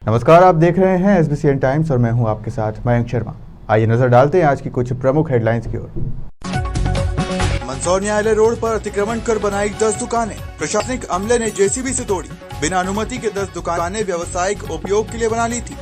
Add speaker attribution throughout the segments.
Speaker 1: नमस्कार, आप देख रहे हैं SBCN टाइम्स और मैं हूं आपके साथ मयंक शर्मा। आइए नजर डालते हैं आज की कुछ प्रमुख हेडलाइंस की ओर।
Speaker 2: मंदसौर न्यायालय रोड पर अतिक्रमण कर बनाई 10 दुकानें, प्रशासनिक अमले ने JCB से तोड़ी। बिना अनुमति के 10 दुकानें व्यावसायिक उपयोग के लिए बना ली थी।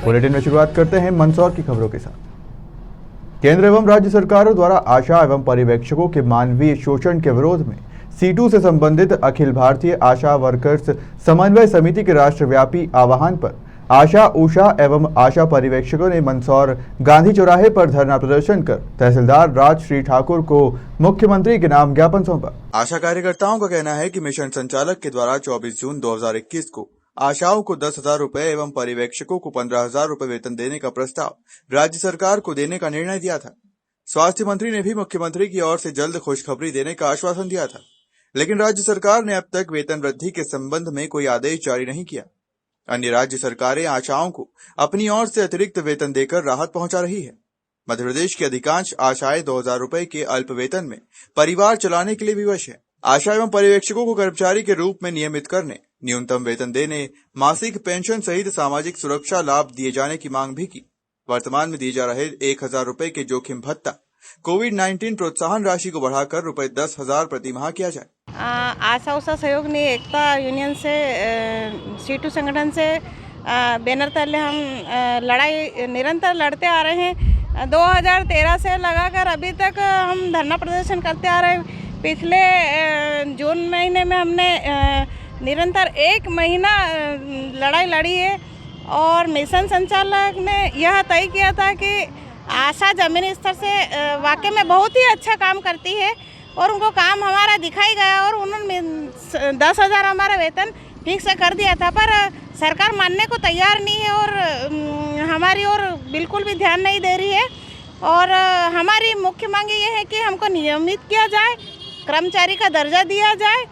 Speaker 1: बुलेटिन में शुरुआत करते हैं मंदसौर की खबरों के साथ। केंद्र एवं राज्य सरकारों द्वारा आशा एवं पर्यवेक्षकों के मानवीय शोषण के विरोध में सीटू से संबंधित अखिल भारतीय आशा वर्कर्स समन्वय समिति के राष्ट्रव्यापी आह्वान पर आशा उषा एवं आशा पर्यवेक्षकों ने मंदसौर गांधी चौराहे पर धरना प्रदर्शन कर तहसीलदार राज श्री ठाकुर को मुख्यमंत्री के नाम ज्ञापन सौंपा।
Speaker 2: आशा कार्यकर्ताओं का कहना है कि मिशन संचालक के द्वारा 24 जून 2021 को आशाओं को 10,000 रुपए एवं पर्यवेक्षकों को 15,000 रुपए वेतन देने का प्रस्ताव राज्य सरकार को देने का निर्णय दिया था। स्वास्थ्य मंत्री ने भी मुख्यमंत्री की ओर से जल्द खुशखबरी देने का आश्वासन दिया था, लेकिन राज्य सरकार ने अब तक वेतन वृद्धि के संबंध में कोई आदेश जारी नहीं किया। अन्य राज्य सरकारें आशाओं को अपनी ओर से अतिरिक्त वेतन देकर राहत पहुंचा रही है। मध्य प्रदेश की अधिकांश आशाएं 2,000 रुपए के अल्प वेतन में परिवार चलाने के लिए विवश है। आशा एवं पर्यवेक्षकों को कर्मचारी के रूप में नियमित करने, न्यूनतम वेतन देने, मासिक पेंशन सहित सामाजिक सुरक्षा लाभ दिए जाने की मांग भी की। वर्तमान में दिए जा रहे 1,000 रुपए के जोखिम भत्ता, कोविड-19 प्रोत्साहन राशि को बढ़ाकर रुपए 10,000 प्रति माह किया जाए।
Speaker 3: आशा उषा सहयोग ने एकता यूनियन से सीटू संगठन से बैनर तले हम लड़ाई निरंतर लड़ते आ रहे हैं। 2013 से लगाकर अभी तक हम धरना प्रदर्शन करते आ रहे हैं। पिछले जून महीने में हमने निरंतर 1 महीना लड़ाई लड़ी है और मिशन संचालक ने यह तय किया था कि आशा जमीनी स्तर से वाकई में बहुत ही अच्छा काम करती है और उनको काम हमारा दिखाई गया और उन्होंने 10,000 हमारा वेतन फिक्स कर दिया था, पर सरकार मानने को तैयार नहीं है और हमारी ओर बिल्कुल भी ध्यान नहीं दे रही है। और हमारी मुख्य मांग ये है कि हमको नियमित किया जाए, कर्मचारी का दर्जा दिया जाए,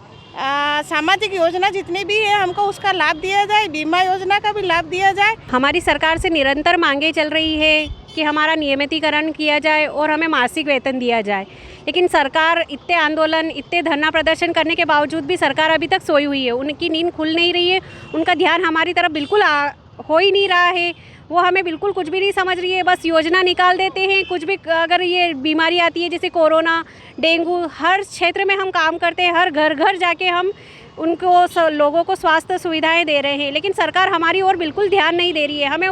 Speaker 3: सामाजिक योजना जितनी भी है हमको उसका लाभ दिया जाए, बीमा योजना का भी लाभ दिया जाए।
Speaker 4: हमारी सरकार से निरंतर मांगे चल रही है कि हमारा नियमितीकरण किया जाए और हमें मासिक वेतन दिया जाए, लेकिन सरकार इतने आंदोलन, इतने धरना प्रदर्शन करने के बावजूद भी सरकार अभी तक सोई हुई है। उनकी नींद खुल नहीं रही है, उनका ध्यान हमारी तरफ बिल्कुल हो ही नहीं रहा है। वो हमें बिल्कुल कुछ भी नहीं समझ रही है, बस योजना निकाल देते हैं। कुछ भी अगर ये बीमारी आती है जैसे कोरोना, डेंगू, हर क्षेत्र में हम काम करते हैं, हर घर घर जाके हम उनको लोगों को स्वास्थ्य सुविधाएं दे रहे हैं, लेकिन सरकार हमारी ओर बिल्कुल ध्यान नहीं दे रही है। हमें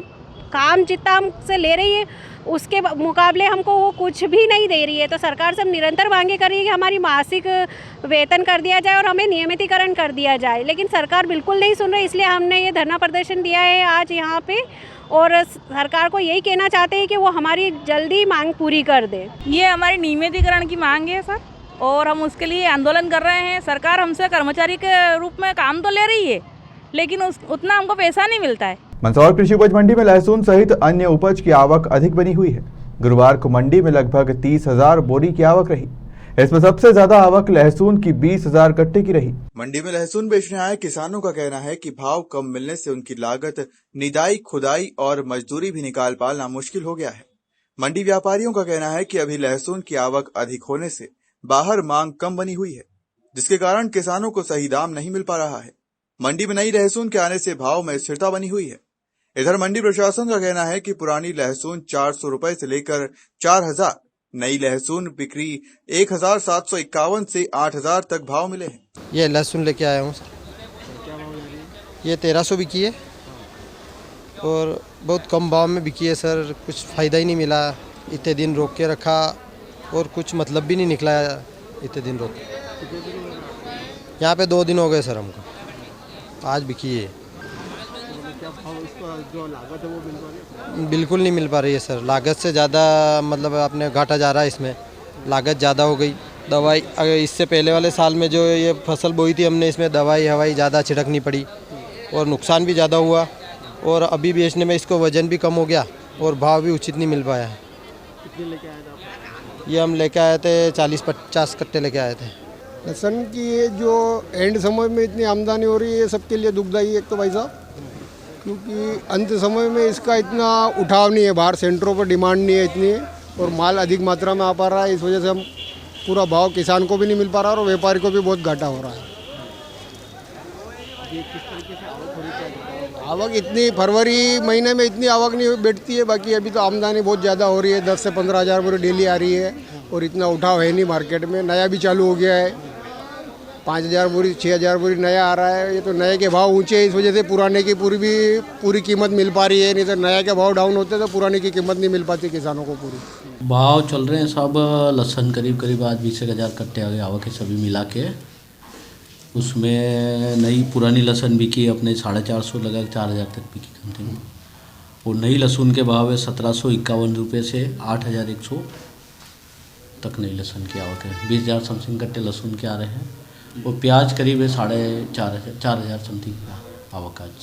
Speaker 4: काम जितना हमसे ले रही है उसके मुकाबले हमको वो कुछ भी नहीं दे रही है। तो सरकार से हम निरंतर मांगे कर रही है कि हमारी मासिक वेतन कर दिया जाए और हमें नियमितीकरण कर दिया जाए, लेकिन सरकार बिल्कुल नहीं सुन रही। इसलिए हमने ये धरना प्रदर्शन दिया है आज यहाँ पे और सरकार को यही कहना चाहते हैं कि वो हमारी जल्दी मांग पूरी कर दे।
Speaker 5: ये हमारी नियमितीकरण की मांग है सर, और हम उसके लिए आंदोलन कर रहे हैं। सरकार हमसे कर्मचारी के रूप में काम तो ले रही है, लेकिन उतना हमको पैसा नहीं मिलता है।
Speaker 1: मंदसौर कृषि उपज मंडी में लहसुन सहित अन्य उपज की आवक अधिक बनी हुई है। गुरुवार को मंडी में लगभग 30,000 बोरी की आवक रही। इसमें सबसे ज्यादा आवक लहसुन की 20,000 कट्टे की रही।
Speaker 2: मंडी में लहसुन बेचने आए किसानों का कहना है कि भाव कम मिलने से उनकी लागत, निदाई, खुदाई और मजदूरी भी निकाल पाना मुश्किल हो गया है। मंडी व्यापारियों का कहना है कि अभी लहसुन की आवक अधिक होने से बाहर मांग कम बनी हुई है, जिसके कारण किसानों को सही दाम नहीं मिल पा रहा है। मंडी में नई लहसुन के आने से भाव में स्थिरता बनी हुई है। इधर मंडी प्रशासन का कहना है कि पुरानी लहसुन 400 रुपए से लेकर 4,000, नई लहसुन बिक्री 1,751 से 8,000 तक भाव मिले हैं।
Speaker 6: ये लहसुन लेके आया हूँ सर। ये 1,300 बिकी है और बहुत कम भाव में बिकी है सर। कुछ फ़ायदा ही नहीं मिला, इतने दिन रोक के रखा और कुछ मतलब भी नहीं निकला इतने दिन रोक के। यहाँ पे 2 दिन हो गए सर हमको, आज बिकी है।
Speaker 7: जो लागत है वो मिल पा रही है?
Speaker 6: बिल्कुल नहीं मिल पा रही है सर। लागत से ज़्यादा मतलब अपने घाटा जा रहा है, इसमें लागत ज़्यादा हो गई। दवाई अगर इससे पहले वाले साल में जो ये फसल बोई थी हमने, इसमें दवाई हवाई ज़्यादा छिड़कनी पड़ी और नुकसान भी ज़्यादा हुआ, और अभी बेचने में इसको वजन भी कम हो गया और भाव भी उचित नहीं मिल पाया है।
Speaker 7: कितने लेके आए थे आप?
Speaker 6: ये हम लेके आए थे 40-50 कट्टे लेके आए थे।
Speaker 7: लहसुन की ये जो एंड समय में इतनी आमदनी हो रही है, ये सबके लिए दुखदायी है एक तो भाई साहब, क्योंकि अंत समय में इसका इतना उठाव नहीं है, बाहर सेंटरों पर डिमांड नहीं है इतनी, और माल अधिक मात्रा में आ पा रहा है। इस वजह से हम पूरा भाव किसान को भी नहीं मिल पा रहा और व्यापारी को भी बहुत घाटा हो रहा है। आवक इतनी फरवरी महीने में इतनी आवक नहीं बैठती है, बाकी अभी तो आमदनी बहुत ज़्यादा हो रही है। 10 से 15 हज़ार बोरी डेली आ रही है और इतना उठाव है नहीं मार्केट में। नया भी चालू हो गया है, 5,000 बोरी 6,000 बोरी नया आ रहा है। ये तो नए के भाव ऊंचे हैं, इस वजह से पुराने की पूरी कीमत मिल पा रही है, नहीं तो नया के भाव डाउन होते तो पुराने की कीमत नहीं मिल पाती किसानों को पूरी।
Speaker 8: भाव चल रहे हैं सब लहसुन करीब आज 20,000 कट्टे आगे आवक है सभी मिला के। उसमें नई पुरानी लहसुन बिकी अपने 450 लगा 4,000 तक बिकी कंटिन्यू। और नई लहसुन के भाव है 1,751 रुपये से 8,100 तक नई लहसुन की आवक है। 20,000 समथिंग कट्टे लहसुन के आ रहे हैं। और प्याज करीब है 4,500 समथिंग का आवक आज।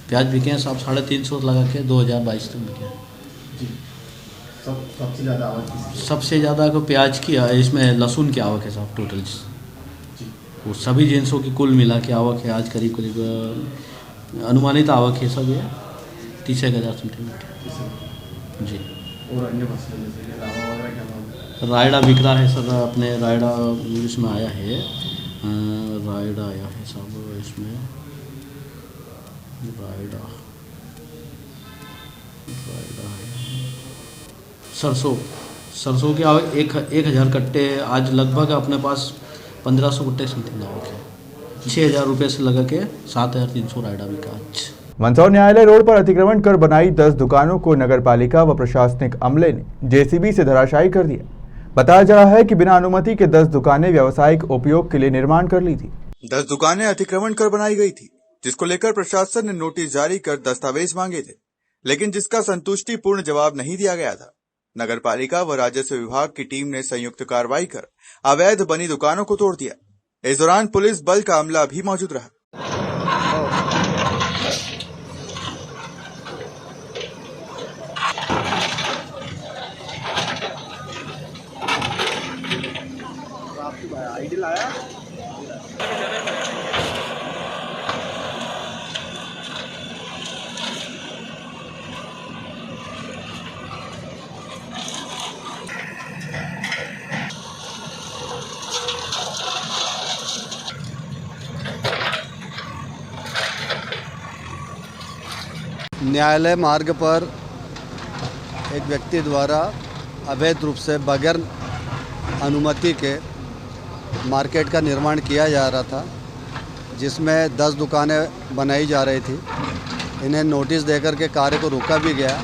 Speaker 8: प्याज बिके हैं सब 350 लगा के 2022 तक बिके हैं। सबसे ज़्यादा को प्याज की इसमें लहसुन की आवक है सब टोटल। वो सभी जिनसों की कुल मिला के आवक है आज करीब अनुमानित आवक है सब ये 30,000 समथिंग जी। और अन्य रायडा बिक रहा है सर, अपने रायडा इसमें आया है, रायडा आया है सब इसमें, रायडा है। सरसों के आवक 1,000 कट्टे आज लगभग अपने पास 1,500 कट्टे समथिंग आवक है। 6,000 रुपये से लगा के 7,300 रायडा बिका आज।
Speaker 1: मंदसौर न्यायालय रोड पर अतिक्रमण कर बनाई 10 दुकानों को नगरपालिका व प्रशासनिक अमले ने जेसीबी से धराशायी कर दिया। बताया जा रहा है कि बिना अनुमति के 10 दुकानें व्यावसायिक उपयोग के लिए निर्माण कर ली थी।
Speaker 2: 10 दुकानें अतिक्रमण कर बनाई गई थी, जिसको लेकर प्रशासन ने नोटिस जारी कर दस्तावेज मांगे थे, लेकिन जिसका संतुष्टिपूर्ण जवाब नहीं दिया गया था। नगरपालिका व राजस्व विभाग की टीम ने संयुक्त कार्रवाई कर अवैध बनी दुकानों को तोड़ दिया। इस दौरान पुलिस बल का अमला भी मौजूद रहा।
Speaker 9: न्यायालय मार्ग पर एक व्यक्ति द्वारा अवैध रूप से बगैर अनुमति के मार्केट का निर्माण किया जा रहा था, जिसमें 10 दुकानें बनाई जा रही थी। इन्हें नोटिस देकर के कार्य को रोका भी गया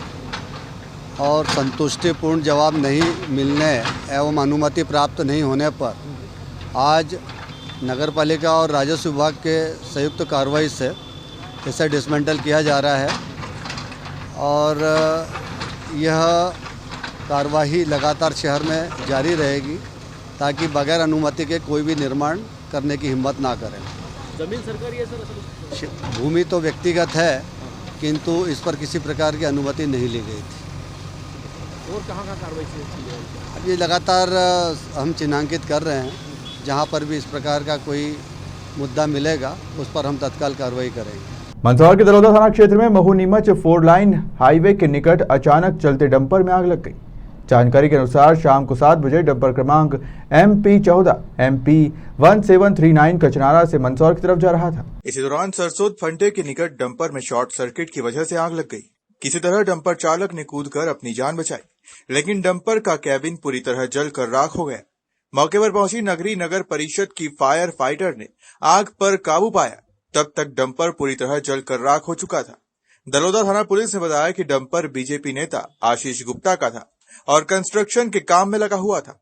Speaker 9: और संतुष्टिपूर्ण जवाब नहीं मिलने एवं अनुमति प्राप्त नहीं होने पर आज नगरपालिका और राजस्व विभाग के संयुक्त कार्रवाई से इसे डिसमेंटल किया जा रहा है और यह कार्रवाई लगातार शहर में जारी रहेगी ताकि बगैर अनुमति के कोई भी निर्माण करने की हिम्मत ना करें।
Speaker 10: जमीन सरकारी है सर?
Speaker 9: भूमि तो व्यक्तिगत है, किंतु इस पर किसी प्रकार की अनुमति नहीं ली गई थी।
Speaker 10: और कहाँ कार्रवाई की है?
Speaker 9: अब ये लगातार हम चिन्हांकित कर रहे हैं, जहाँ पर भी इस प्रकार का कोई मुद्दा मिलेगा उस पर हम तत्काल कार्रवाई करेंगे।
Speaker 1: मंदसौर के दलोदा थाना क्षेत्र में महू नीमच 4 लाइन हाईवे के निकट अचानक चलते डंपर में आग लग गई। जानकारी के अनुसार शाम को 7 बजे डंपर क्रमांक MP14 MP 1739 कचनारा से मंदसौर की तरफ जा रहा था।
Speaker 2: इसी दौरान सरसोद फंटे के निकट डंपर में शॉर्ट सर्किट की वजह से आग लग गई। किसी तरह डंपर चालक ने कूदकर अपनी जान बचाई, लेकिन डंपर का कैबिन पूरी तरह जलकर राख हो गया। मौके पर पहुंची नगरी नगर परिषद की फायर फाइटर ने आग पर काबू पाया। तब तक डंपर पूरी तरह जलकर राख हो चुका था। दलोदा थाना पुलिस ने बताया कि डंपर बीजेपी नेता आशीष गुप्ता का था और कंस्ट्रक्शन के काम में लगा हुआ था।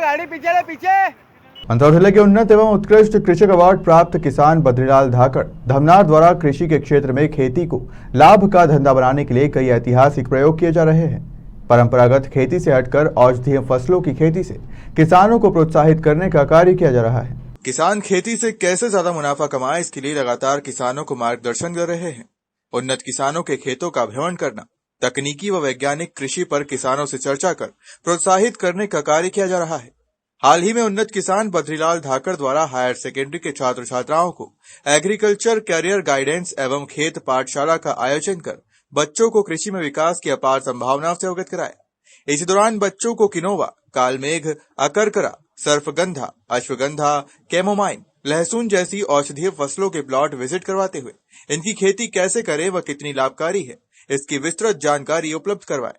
Speaker 10: गाड़ी पीछे।
Speaker 1: मंदसौर जिले के उन्नत एवं उत्कृष्ट कृषक अवार्ड प्राप्त किसान बद्रीलाल धाकड़ धमनार द्वारा कृषि के क्षेत्र में खेती को लाभ का धंधा बनाने के लिए कई ऐतिहासिक प्रयोग किए जा रहे हैं। परंपरागत खेती से हटकर औषधीय फसलों की खेती से किसानों को प्रोत्साहित करने का कार्य किया जा रहा है।
Speaker 2: किसान खेती से कैसे ज्यादा मुनाफा कमाए, इसके लिए लगातार किसानों को मार्गदर्शन कर रहे हैं। उन्नत किसानों के खेतों का भ्रमण करना, तकनीकी व वैज्ञानिक कृषि पर किसानों से चर्चा कर प्रोत्साहित करने का कार्य किया जा रहा है। हाल ही में उन्नत किसान बद्रीलाल धाकड़ द्वारा हायर सेकेंडरी के छात्र छात्राओं को एग्रीकल्चर कैरियर गाइडेंस एवं खेत पाठशाला का आयोजन कर बच्चों को कृषि में विकास की अपार संभावनाओं से अवगत कराया। इसी दौरान बच्चों को किनोवा, कालमेघ, अकरकरा, सर्पगंधा, अश्वगंधा, कैमोमाइन, लहसुन जैसी औषधीय फसलों के प्लॉट विजिट करवाते हुए इनकी खेती कैसे करें व कितनी लाभकारी है, इसकी विस्तृत जानकारी उपलब्ध करवाए।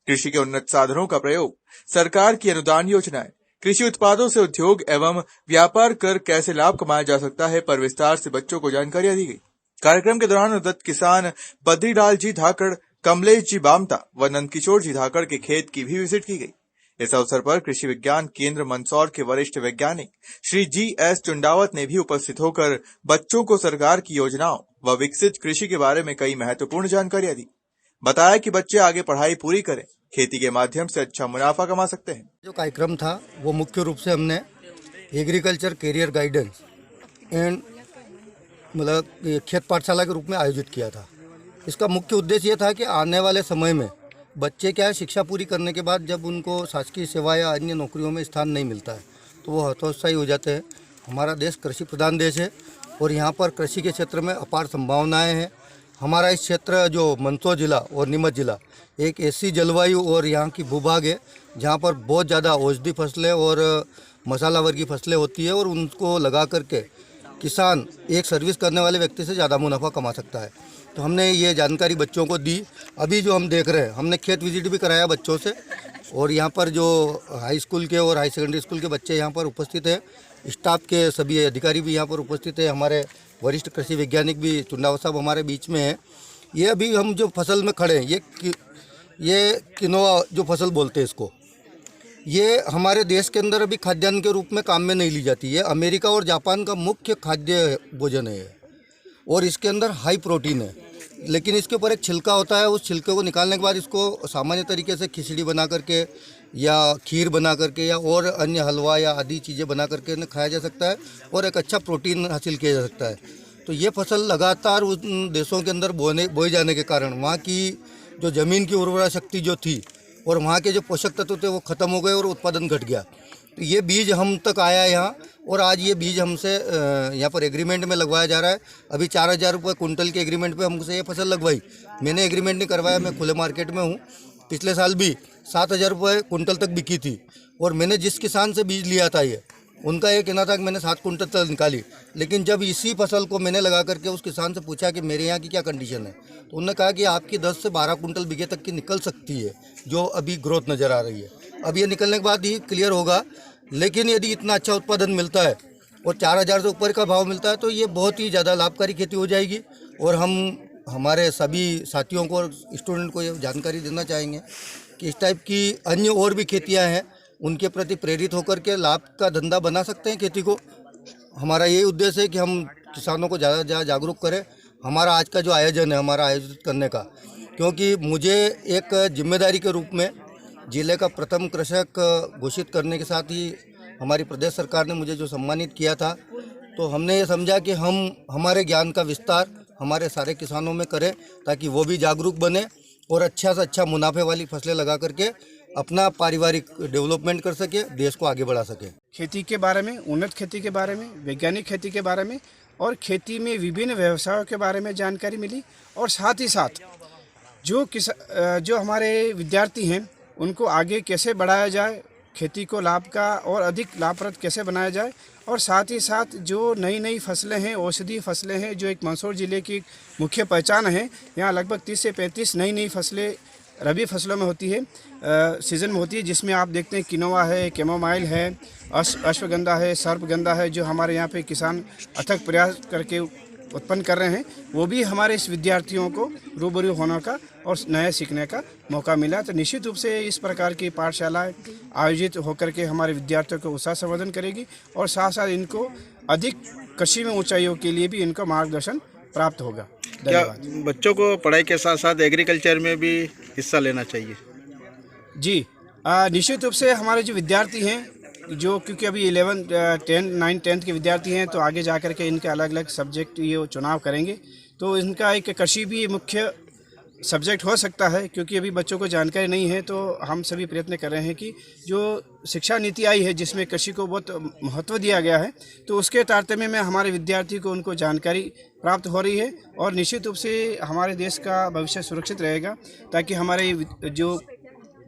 Speaker 2: कृषि के उन्नत साधनों का प्रयोग, सरकार की अनुदान योजनाएं, कृषि उत्पादों से उद्योग एवं व्यापार कर कैसे लाभ कमाया जा सकता है पर विस्तार से बच्चों को जानकारियां दी गई। कार्यक्रम के दौरान उन्नत किसान बद्रीलाल जी धाकड़, कमलेश जी बामता व नंदकिशोर जी धाकड़ के खेत की भी विजिट की गई। इस अवसर पर कृषि विज्ञान केंद्र मंदसौर के वरिष्ठ वैज्ञानिक श्री जी.एस. चुंडावत ने भी उपस्थित होकर बच्चों को सरकार की योजनाओं व विकसित कृषि के बारे में कई महत्वपूर्ण जानकारियां दी। बताया कि बच्चे आगे पढ़ाई पूरी करें, खेती के माध्यम से अच्छा मुनाफा कमा सकते हैं।
Speaker 6: जो कार्यक्रम था वो मुख्य रूप से हमने एग्रीकल्चर कैरियर गाइडेंस एंड मतलब खेत पाठशाला के रूप में आयोजित किया था। इसका मुख्य उद्देश्य ये था कि आने वाले समय में बच्चे क्या है, शिक्षा पूरी करने के बाद जब उनको शासकीय सेवा या अन्य नौकरियों में स्थान नहीं मिलता है तो वो हतोत्साही हो जाते हैं। हमारा देश कृषि प्रधान देश है और यहाँ पर कृषि के क्षेत्र में अपार संभावनाएं हैं। हमारा इस क्षेत्र जो मंदसौर जिला और नीमच जिला एक ऐसी जलवायु और यहाँ की भूभाग है जहाँ पर बहुत ज़्यादा औषधि फसलें और मसाला वर्गीय फसलें होती है और उनको लगा करके किसान एक सर्विस करने वाले व्यक्ति से ज़्यादा मुनाफा कमा सकता है। तो हमने ये जानकारी बच्चों को दी। अभी जो हम देख रहे हैं, हमने खेत विजिट भी कराया बच्चों से और यहाँ पर जो हाई स्कूल के और हाई सेकेंडरी स्कूल के बच्चे यहाँ पर उपस्थित हैं, स्टाफ के सभी अधिकारी भी यहाँ पर उपस्थित है, हमारे वरिष्ठ कृषि वैज्ञानिक भी चुंडावत साहब हमारे बीच में हैं। ये अभी हम जो फसल में खड़े हैं, ये किनोवा जो फसल बोलते हैं इसको, ये हमारे देश के अंदर अभी खाद्यान्न के रूप में काम में नहीं ली जाती है। अमेरिका और जापान का मुख्य खाद्य भोजन है और इसके अंदर हाई प्रोटीन है, लेकिन इसके ऊपर एक छिलका होता है। उस छिलके को निकालने के बाद इसको सामान्य तरीके से खिचड़ी बना करके या खीर बना करके या और अन्य हलवा या आदि चीज़ें बना करके इन्हें खाया जा सकता है और एक अच्छा प्रोटीन हासिल किया जा सकता है। तो ये फसल लगातार उन देशों के अंदर बोए जाने के कारण वहाँ की जो ज़मीन की उर्वरा शक्ति जो थी और वहाँ के जो पोषक तत्व थे वो ख़त्म हो गए और उत्पादन घट गया। तो ये बीज हम तक आया यहाँ और आज ये बीज हमसे यहाँ पर एग्रीमेंट में लगवाया जा रहा है। अभी 4,000 रुपये कुंटल के एग्रीमेंट पे हमसे ये फसल लगवाई। मैंने एग्रीमेंट नहीं करवाया, मैं खुले मार्केट में हूँ। पिछले साल भी 7,000 रुपये कुंटल तक बिकी थी और मैंने जिस किसान से बीज लिया था ये उनका ये कहना था कि मैंने 7 कुंटल तक निकाली। लेकिन जब इसी फसल को मैंने लगा करके उस किसान से पूछा कि मेरे यहाँ की क्या कंडीशन है, तो उन्होंने कहा कि आपकी 10 से 12 कुंटल बीघे तक की निकल सकती है, जो अभी ग्रोथ नज़र आ रही है। अब ये निकलने के बाद ही क्लियर होगा। लेकिन यदि इतना अच्छा उत्पादन मिलता है और 4,000 से ऊपर का भाव मिलता है तो ये बहुत ही ज़्यादा लाभकारी खेती हो जाएगी। और हम हमारे सभी साथियों को और स्टूडेंट को ये जानकारी देना चाहेंगे कि इस टाइप की अन्य और भी खेतियाँ हैं, उनके प्रति प्रेरित होकर के लाभ का धंधा बना सकते हैं खेती को। हमारा यही उद्देश्य है कि हम किसानों को ज़्यादा से ज़्यादा जागरूक करें। हमारा आज का जो आयोजन है हमारा आयोजित करने का, क्योंकि मुझे एक जिम्मेदारी के रूप में जिले का प्रथम कृषक घोषित करने के साथ ही हमारी प्रदेश सरकार ने मुझे जो सम्मानित किया था, तो हमने ये समझा कि हम हमारे ज्ञान का विस्तार हमारे सारे किसानों में करें ताकि वो भी जागरूक बने और अच्छा से अच्छा मुनाफे वाली फसलें लगा करके अपना पारिवारिक डेवलपमेंट कर सके, देश को आगे बढ़ा सके।
Speaker 11: खेती के बारे में, उन्नत खेती के बारे में, वैज्ञानिक खेती के बारे में और खेती में विभिन्न व्यवसायों के बारे में जानकारी मिली। और साथ ही साथ जो हमारे विद्यार्थी हैं उनको आगे कैसे बढ़ाया जाए, खेती को लाभ का और अधिक लाभप्रद कैसे बनाया जाए, और साथ ही साथ जो नई नई फसलें हैं, औषधीय फसलें हैं, जो एक मंदसौर ज़िले की मुख्य पहचान है। यहाँ लगभग 30 से 35 नई नई फसलें रबी फसलों में होती है, सीज़न में होती है, जिसमें आप देखते हैं किनोवा है, कैमोमाइल है, अश्वगंधा है, सर्पगंधा है, जो हमारे यहाँ पे किसान अथक प्रयास करके उत्पन्न कर रहे हैं। वो भी हमारे इस विद्यार्थियों को रूबरू होने का और नया सीखने का मौका मिला। तो निश्चित रूप से इस प्रकार की पाठशालाएं आयोजित होकर के हमारे विद्यार्थियों को उत्साह संवर्धन करेगी और साथ साथ इनको अधिक कृषि में ऊंचाइयों के लिए भी इनको मार्गदर्शन प्राप्त होगा।
Speaker 12: क्या बच्चों को पढ़ाई के साथ साथ एग्रीकल्चर में भी हिस्सा लेना चाहिए?
Speaker 11: जी, निश्चित रूप से हमारे जो विद्यार्थी हैं जो क्योंकि अभी 11, 10, 9, 10 के विद्यार्थी हैं तो आगे जा कर के इनके अलग अलग सब्जेक्ट ये चुनाव करेंगे, तो इनका एक कृषि भी मुख्य सब्जेक्ट हो सकता है। क्योंकि अभी बच्चों को जानकारी नहीं है, तो हम सभी प्रयत्न कर रहे हैं कि जो शिक्षा नीति आई है जिसमें कृषि को बहुत महत्व दिया गया है, तो उसके तारतम्य में हमारे विद्यार्थी को उनको जानकारी प्राप्त हो रही है और निश्चित रूप से हमारे देश का भविष्य सुरक्षित रहेगा, ताकि हमारे जो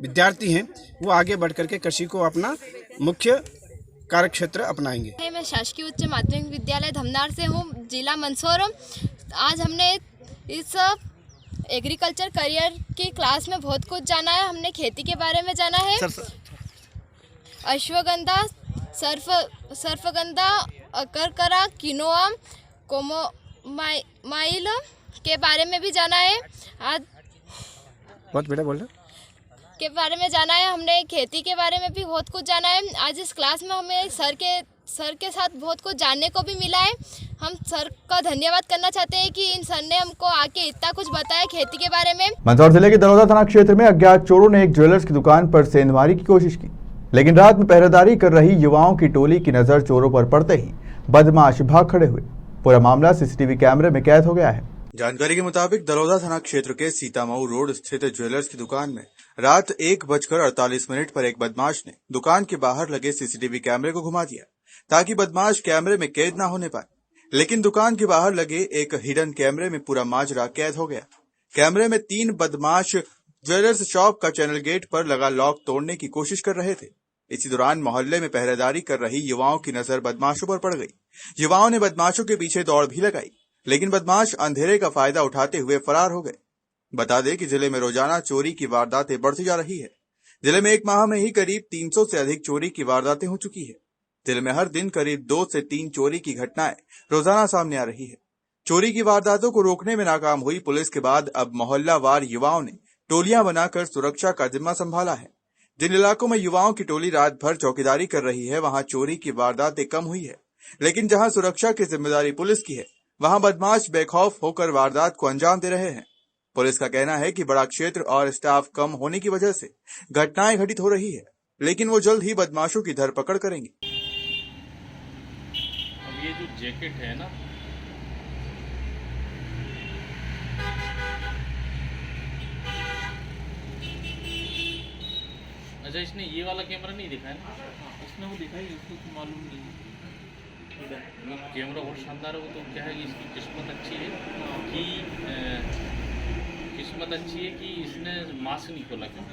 Speaker 11: विद्यार्थी हैं वो आगे बढ़ कर के कृषि को अपना मुख्य कार्यक्षेत्र अपनाएंगे।
Speaker 13: मैं शासकीय उच्च माध्यमिक विद्यालय धमनार से हूँ, जिला मंदसौर। आज हमने इस एग्रीकल्चर करियर की क्लास में बहुत कुछ जाना है। हमने खेती के बारे में जाना है, अश्वगंधा, सर्फगंधा, अकरकरा, किनोआ, कोमोमाइल के बारे में भी जाना है। आज
Speaker 11: बहुत बेटा बोल
Speaker 13: के बारे में जाना है। हमने खेती के बारे में भी बहुत कुछ जाना है। आज इस क्लास में हमें सर के साथ बहुत कुछ जानने को भी मिला है। हम सर का धन्यवाद करना चाहते हैं कि इन सर ने हमको आके इतना कुछ बताया खेती के बारे में।
Speaker 1: मंदसौर जिले के दलौदा थाना क्षेत्र में अज्ञात चोरों ने एक ज्वेलर्स की दुकान पर सेंधमारी की कोशिश की, लेकिन रात में पहरेदारी कर रही युवाओं की टोली की नजर चोरों पर पड़ते ही बदमाश भाग खड़े हुए। पूरा मामला सीसीटीवी कैमरे में कैद हो गया है।
Speaker 2: जानकारी के मुताबिक दलौदा थाना क्षेत्र के सीतामऊ रोड स्थित ज्वेलर्स की दुकान में रात 1:48 पर एक बदमाश ने दुकान के बाहर लगे सीसीटीवी कैमरे को घुमा दिया ताकि बदमाश कैमरे में कैद न होने पाए, लेकिन दुकान के बाहर लगे एक हिडन कैमरे में पूरा माजरा कैद हो गया। कैमरे में 3 बदमाश ज्वेलर्स शॉप का चैनल गेट पर लगा लॉक तोड़ने की कोशिश कर रहे थे। इसी दौरान मोहल्ले में पहरेदारी कर रही युवाओं की नजर बदमाशों पर पड़ गई। युवाओं ने बदमाशों के पीछे दौड़ भी लगाई, लेकिन बदमाश अंधेरे का फायदा उठाते हुए फरार हो गए। बता दें कि जिले में रोजाना चोरी की वारदातें बढ़ती जा रही है। जिले में एक माह में ही करीब 300 से अधिक चोरी की वारदातें हो चुकी है। जिले में हर दिन करीब 2 से 3 चोरी की घटनाएं रोजाना सामने आ रही है। चोरी की वारदातों को रोकने में नाकाम हुई पुलिस के बाद अब मोहल्लावार युवाओं ने टोलियां बनाकर सुरक्षा का जिम्मा संभाला है। जिन इलाकों में युवाओं की टोली रात भर चौकीदारी कर रही है, वहां चोरी की वारदातें कम हुई है, लेकिन जहां सुरक्षा की जिम्मेदारी पुलिस की है, वहां बदमाश बेखौफ होकर वारदात को अंजाम दे रहे हैं। पुलिस का कहना है कि बड़ा क्षेत्र और स्टाफ कम होने की वजह से घटनाएं घटित हो रही है, लेकिन वो जल्द ही बदमाशों की धरपकड़ करेंगे।
Speaker 14: अब ये जो जैकेट है ना, अच्छा इसने ये वाला कैमरा नहीं दिखाया ना, इसने वो दिखाई, उसको तो मालूम नहीं। कैमरा बहुत शानदार है, वो तो क्या है कि इसकी किस्मत अच्छी है कि इसने मास्क नहीं खोला। क्यों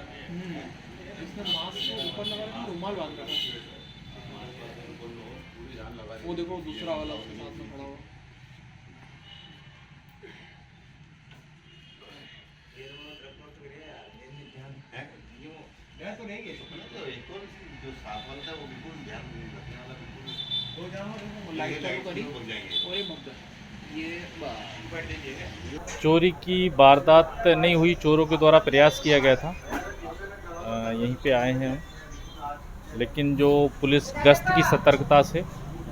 Speaker 14: इसने मास्क को ऊपर लगा के रुमाल बांध रखा है। वो देखो दूसरा वाला उसके साथ में खड़ा हुआ। तो नहीं गए तो एक और जो साफ वाला था वो बिल्कुल ध्यान नहीं रखने वाला, बिल्कुल हो जाओ लाइट चालू करी और ये मुद्दा ये चोरी की वारदात नहीं हुई, चोरों के द्वारा प्रयास किया गया था। यहीं पे आए हैं हम, लेकिन जो पुलिस गश्त की सतर्कता से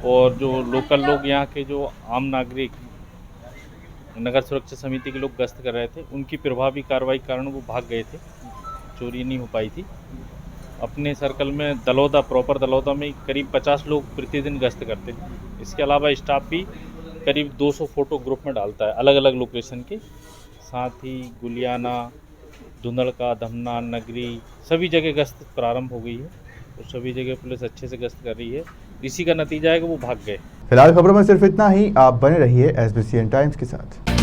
Speaker 14: और जो लोकल लोग, यहाँ के जो आम नागरिक, नगर सुरक्षा समिति के लोग गश्त कर रहे थे, उनकी प्रभावी कार्रवाई के कारण वो भाग गए थे। चोरी नहीं हो पाई थी। अपने सर्कल में दलौदा, प्रॉपर दलौदा में करीब 50 लोग प्रतिदिन गश्त करते हैं। इसके अलावा स्टाफ भी करीब 200 फोटो ग्रुप में डालता है अलग अलग लोकेशन के। साथ ही गुलियाना, धुंधलका, धमना, नगरी, सभी जगह गश्त प्रारंभ हो गई है और सभी जगह पुलिस अच्छे से गश्त कर रही है। इसी का नतीजा है कि वो भाग गए।
Speaker 1: फिलहाल खबरों में सिर्फ इतना ही। आप बने रहिए SBCN टाइम्स के साथ।